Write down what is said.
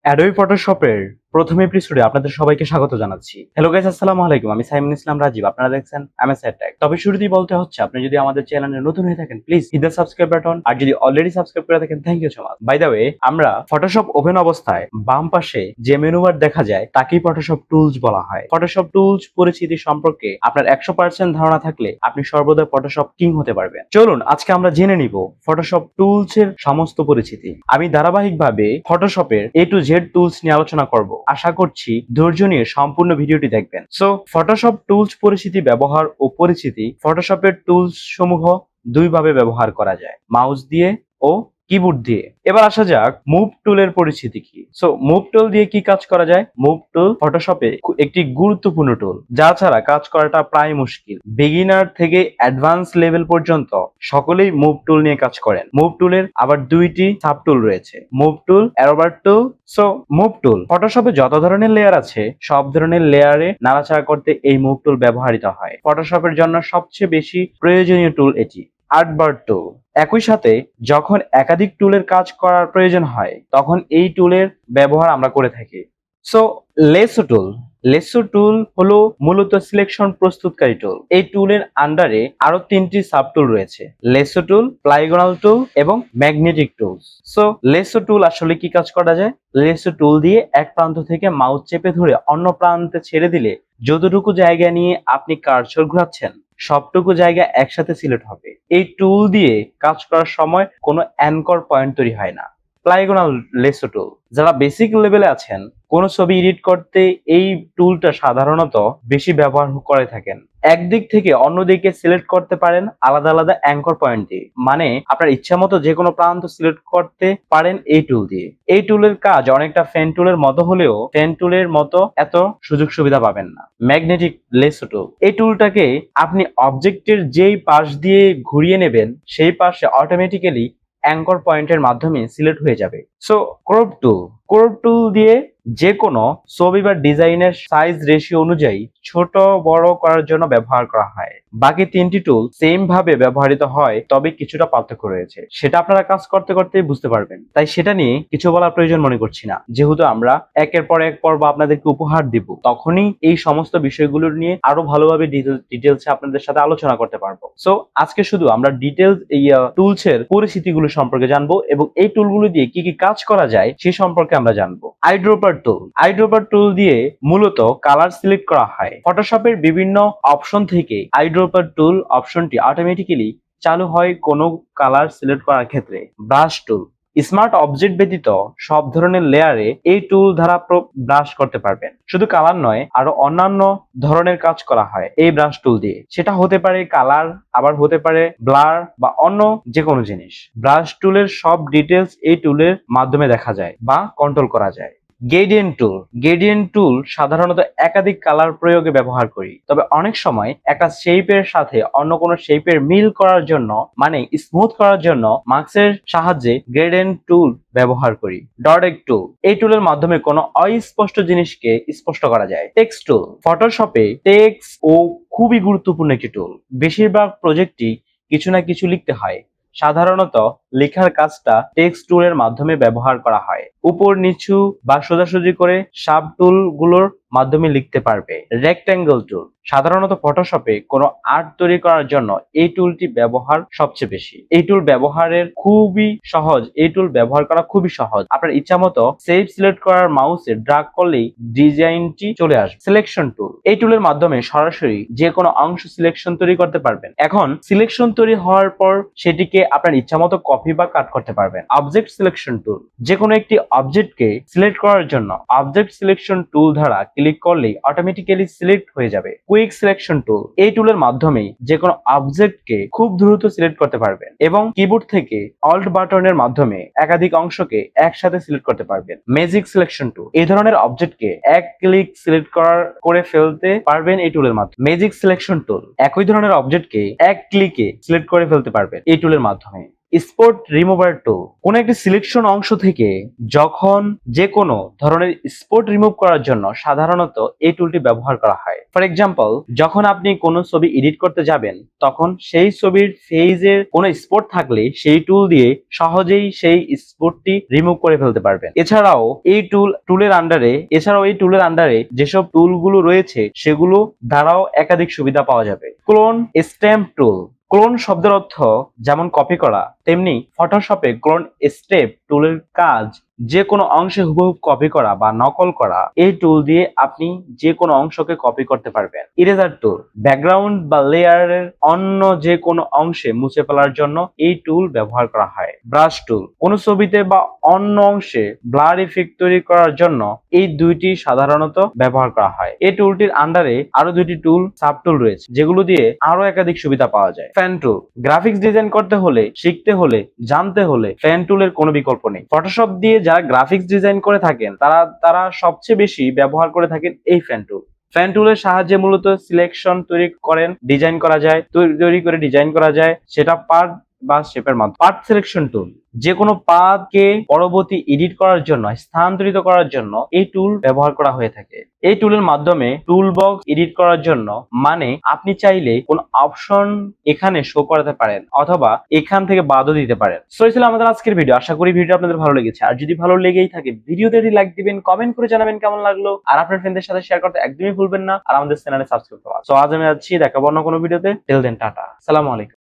Adobe ফটোশপের প্রথম এপিসোডে আপনাদের সবাইকে স্বাগত জানাচ্ছি। হ্যালো গাইস, আসসালামু আলাইকুম। আমি সাইমুল ইসলাম রাজীব। আপনারা দেখছেন MSIR ট্যাগ। তবে শুরুতেই বলতে হচ্ছে, আপনি যদি আমাদের চ্যানেলে নতুন হয়ে থাকেন please hit the subscribe button, আর যদি অলরেডি সাবস্ক্রাইব করে থাকেন thank you so much. By the way, আমরা ফটোশপ ওপেন অবস্থায় বাম পাশে যে মেনু বার দেখা যায় তাকেই ফটোশপ টুলস বলা হয়। ফটোশপ টুলস পরিচিতি সম্পর্কে আপনার 100% ধারণা থাকলে আপনি সর্বদা ফটোশপ কিং হতে পারবেন। চলুন আজকে আমরা জেনে নিব ফটোশপ টুলস এর সমস্ত পরিচিতি। আমি ধারাবাহিকভাবে ফটোশপের A to Z টুলস নিয়ে আলোচনা করব। আশা করছি ধৈর্য নিয়ে সম্পূর্ণ ভিডিওটি দেখবেন। সো ফটোশপ টুলস পরিচিতি, ব্যবহার ও পরিচিতি। ফটোশপের টুলস সমূহ দুইভাবে ব্যবহার করা যায়, মাউস দিয়ে ও কিবোর্ড দিয়ে। এবার আসা যাক মুভ টুলের পরিচিতি কি। সো মুভ টুল দিয়ে কি কাজ করা যায়? মুভ টুল ফটোশপে একটি গুরুত্বপূর্ণ টুল, যা ছাড়া কাজ করাটা প্রায় মুশকিল। বিগিনার থেকে অ্যাডভান্স লেভেল পর্যন্ত সকলেই মুভ টুল নিয়ে কাজ করেন। মুভ টুলের আবার দুইটি সাব টুল রয়েছে, মুভ টুল, অ্যারোবার টুল। সো মুভ টুল ফটোশপে যত ধরনের লেয়ার আছে সব ধরনের লেয়ারে নাড়াচাড়া করতে এই মুভ টুল ব্যবহৃত হয়। ফটোশপের জন্য সবচেয়ে বেশি প্রয়োজনীয় টুল এটি। আর্টবার টুল। একই সাথে যখন একাধিক টুলের কাজ করার প্রয়োজন হয় তখন এই টুলের ব্যবহার আমরা করে থাকি। সো লেসো টুল। লেসো টুল হলো মূলত সিলেকশন প্রস্তুতকারী টুল। এই টুলের আন্ডারে আরো তিনটি সাব টুল রয়েছে, লেসো টুল, প্লাইগোনাল টুল এবং ম্যাগনেটিক টুলস। সো লেসো টুল আসলে কি কাজ করা যায়? লেসো টুল দিয়ে এক প্রান্ত থেকে মাউস চেপে ধরে অন্য প্রান্তে ছেড়ে দিলে যতটুকু জায়গা নিয়ে আপনি কার্সর ঘোরাচ্ছেন সবটুকু জায়গা একসাথে সিলেক্ট হবে। এই টুল দিয়ে কাজ করার সময় কোনো অ্যাঙ্কর পয়েন্ট তৈরি হয় না। প্লাইগোনাল লেসো টুল। যারা বেসিক লেভেলে আছেন, কোনো ছবি এডিট করতে এই টুলটা সাধারণত বেশি ব্যবহার করে থাকেন। একদিক থেকে অন্য দিকে সিলেক্ট করতে পারেন আলাদা আলাদা অ্যাঙ্কর পয়েন্ট দিয়ে, মানে আপনার ইচ্ছা মতো যে কোনো প্রান্ত সিলেক্ট করতে পারেন এই টুল দিয়ে। এই টুলের কাজ অনেকটা ফেন টুলের মতো হলেও ফেন টুলের মতো এত সুযোগ সুবিধা পাবেন না। ম্যাগনেটিক লেসো টুল। এই টুলটাকে আপনি অবজেক্টের যেই পাশ দিয়ে ঘুরিয়ে নেবেন সেই পাশে অটোমেটিক্যালি অ্যাঙ্কর পয়েন্টের মাধ্যমে সিলেক্ট হয়ে যাবে। সো ক্রপ টুল। ক্রপ টুল দিয়ে যে কোনো ছবি বা ডিজাইনের সাইজ রেশিও অনুযায়ী ছোট বড় করার জন্য ব্যবহার করা হয়। বাকি তিনটি টুল সেম ভাবে ব্যবহৃত হয়, তবে কিছুটা পার্থক্য রয়েছে, সেটা আপনারা কাজ করতে করতে বুঝতে পারবেন। তাই সেটা নিয়ে কিছু বলার প্রয়োজন মনে করছি না, যেহেতু আমরা একের পর এক পর্ব আপনাদেরকে উপহার দিব, তখনই এই সমস্ত বিষয়গুলো নিয়ে আরো ভালোভাবে ডিটেলসে আপনাদের সাথে আলোচনা করতে পারবো। সো আজকে শুধু আমরা ডিটেলস এই টুলস এর পরিচিতিগুলো সম্পর্কে জানবো এবং এই টুলগুলো দিয়ে কি কি কাজ করা যায় সে সম্পর্কে আমরা জানবো। আইড্রপার টুল। আইড্রপার টুল দিয়ে মূলত কালার সিলেক্ট করা হয়। ফটোশপের বিভিন্ন অপশন থেকে আইড্রপার টুল অপশনটি অটোমেটিক্যালি চালু হয় কোনো কালার সিলেক্ট করার ক্ষেত্রে। ব্রাশ টুল। স্মার্ট অবজেক্ট ব্যতীত সব ধরনের লেয়ারে এই টুল দ্বারা ব্রাশ করতে পারবেন। শুধু কালার নয়, আরো অন্যান্য ধরনের কাজ করা হয় এই ব্রাশ টুল দিয়ে। সেটা হতে পারে কালার, আবার হতে পারে ব্লার বা অন্য যে কোনো জিনিস। ব্রাশ টুলের সব ডিটেলস এই টুলের মাধ্যমে দেখা যায় বা কন্ট্রোল করা যায়। গ্রেডিয়েন্ট টুল। গ্রেডিয়েন্ট টুল সাধারণত একাধিক কালার প্রয়োগে ব্যবহার করি, তবে অনেক সময় একটা শেপের সাথে অন্য কোনো শেপের মিল করার জন্য, মানে স্মুথ করার জন্য মার্কসের সাহায্যে গ্রেডিয়েন্ট টুল ব্যবহার করি। ডটেড টুল। এই টুলের মাধ্যমে কোনো অস্পষ্ট জিনিসকে স্পষ্ট করা যায়। Text tool. ফটোশপে টেক্সট ও খুবই গুরুত্বপূর্ণ একটি টুল। বেশিরভাগ প্রজেক্টই কিছু না কিছু লিখতে হয়। সাধারণত লেখার কাজটা টেক্সট টুলের মাধ্যমে ব্যবহার করা হয়। উপর নিচু বা সোজাসুজি করে সাব টুল গুলোর মাধ্যমে লিখতে পারবে। রেক্ট্যাঙ্গেল টুল। সাধারণত ফটোশপে কোনো আর্ট তৈরি করার জন্য এই টুলটি ব্যবহার সবচেয়ে বেশি। এই টুল ব্যবহারের খুবই সহজ। এই টুল ব্যবহার করা খুবই সহজ। আপনার ইচ্ছা মতো সেভ সিলেক্ট করার মাউসে ড্রাগ করলেই ডিজাইনটি চলে আসবে। Selection tool. এই টুলের মাধ্যমে সরাসরি যে কোনো অংশ সিলেকশন তৈরি করতে পারবেন। এখন সিলেকশন তৈরি হওয়ার পর সেটিকে আপনার ইচ্ছা মতো কপি বা কাট করতে পারবেন। Object selection tool. যে কোনো একটি অবজেক্টকে সিলেক্ট করার জন্য অবজেক্ট সিলেকশন টুল দ্বারা ক্লিক করলেই অটোমেটিক্যালি সিলেক্ট হয়ে যাবে। Quick selection tool. এই টুলের মাধ্যমে যে কোনো অবজেক্টকে খুব দ্রুত সিলেক্ট করতে পারবেন এবং কিবোর্ড থেকে অল্ট বাটনের মাধ্যমে একাধিক অংশকে একসাথে সিলেক্ট করতে পারবেন। Magic selection tool. এই ধরনের অবজেক্টকে এক ক্লিক সিলেক্ট করে ফেলতে পারবেন এই টুলের মাধ্যমে। Magic selection tool. একই ধরনের অবজেক্টকে এক ক্লিকে সিলেক্ট করে ফেলতে পারবেন এই টুলের মাধ্যমে। স্পট রিমুভার টুল। কোন একটি সিলেকশন অংশ থেকে যখন যে কোনো ধরনের স্পট রিমুভ করার জন্য সাধারণত এই টুলটি ব্যবহার করা হয়। ফর এক্সাম্পল, যখন আপনি কোনো ছবি এডিট করতে যাবেন তখন সেই ছবির ফেজের কোনো স্পট থাকলে সেই টুল দিয়ে সহজেই সেই স্পটটি রিমুভ করে ফেলতে পারবেন। এছাড়াও এই টুলের আন্ডারে যেসব টুলগুলো রয়েছে সেগুলো দ্বারাও একাধিক সুবিধা পাওয়া যাবে। ক্লোন স্ট্যাম্প টুল। ক্লোন শব্দের অর্থ যেমন কপি করা, তেমনি ফটোশপে ক্লোন স্টেপ টুলের কাজ যে কোনো অংশে হুবহু কপি করা বা নকল করা। এই টুল দিয়ে আপনি যে কোনো অংশকে কপি করতে পারবেন। ইরেজার টুল, ব্যাকগ্রাউন্ড বা লেয়ারের অন্য যে কোনো অংশে মুছে ফেলার জন্য এই টুল ব্যবহার করা হয়। ব্রাশ টুল, কোনো ছবিতে বা অন্য অংশে ব্লার ইফেক্ট তৈরি করার জন্য এই দুইটি সাধারণত ব্যবহার করা হয়। এই টুলটির আন্ডারে আরো দুইটি টুল সাব টুল রয়েছে যেগুলো দিয়ে আরো একাধিক সুবিধা পাওয়া যায়। ফ্যান টুল, গ্রাফিক্স ডিজাইন করতে হলে, শিখতে হলে, জানতে হলে ফ্যান টুলের কোনো বিকল্প নেই। ফটোশপ দিয়ে যারা গ্রাফিক্স ডিজাইন করে থাকেন তারা সবচেয়ে বেশি ব্যবহার করে থাকেন এই ফ্যান টুল। ফ্যান টুলের সাহায্যে মূলত সিলেকশন ডিজাইন করা যায় সেটা পার্ট বা শেপের মাধ্যমে। পার্ট সিলেকশন টুল, যে কোনো পাথকে পরবর্তী এডিট করার জন্য, স্থানান্তরিত করার জন্য এই টুল ব্যবহার করা হয়ে থাকে। এই টুলের মাধ্যমে টুল বক্স এডিট করার জন্য, মানে আপনি চাইলে কোন অপশন এখানে শো করাতে পারেন অথবা এখান থেকে বাদও দিতে পারেন। সো এই ছিল আমাদের আজকের ভিডিও। আশা করি ভিডিও আপনাদের ভালো লেগেছে। আর যদি ভালো লেগেই থাকে ভিডিওতে লাইক দিবেন, কমেন্ট করে জানাবেন কেমন লাগলো, আর আপনার ফ্রেন্ডদের সাথে শেয়ার করতে একদমই ভুলবেন না, আর আমাদের চ্যানেলে সাবস্ক্রাইব করা। সো আজ আমি যাচ্ছি, দেখাবো অন্য কোনো ভিডিওতে। টিল দেন টাটা, আসসালামু আলাইকুম।